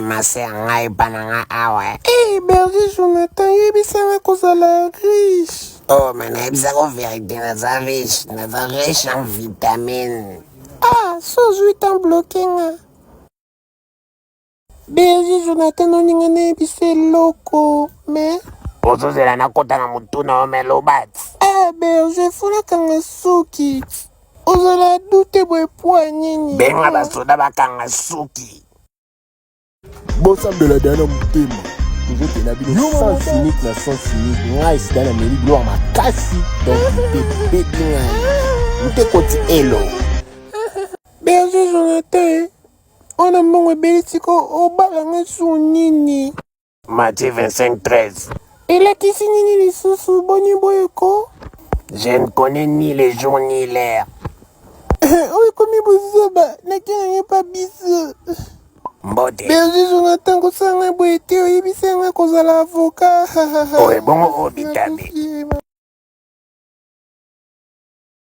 mase ngai bananga awa. Berger Jonathan, yebisanga kozala riche. Oh, mais nayebisa ko vérité naza riche en vitamine. Sozwi tan bloqué nga. Berger Jonathan oninga nayebisa eloko, mais ozozela nakota na mutuna omelobati. Berger fulakanga suki. Ozala dute boye poa nini. Benga basoda bakanga suki. Bosambela dana mutema. Tozokena bino sens unique na sens unique. Ngai sida na meri gloire makasi. Donc bébé ngai. Mute koti elo. Berger Jonathan, on a mbongo ebelisi ko obalanga su nini. Matthieu 25:13. Elakisi nini lisusu boni boye ko? Je ne connais ni les jours ni l'heure. Oyo komi bozoba nakinanga pa biso. Mbote. Berger Jonathan kosanga boye te oyebisanga kozala avocat. Oye bongo obitabe.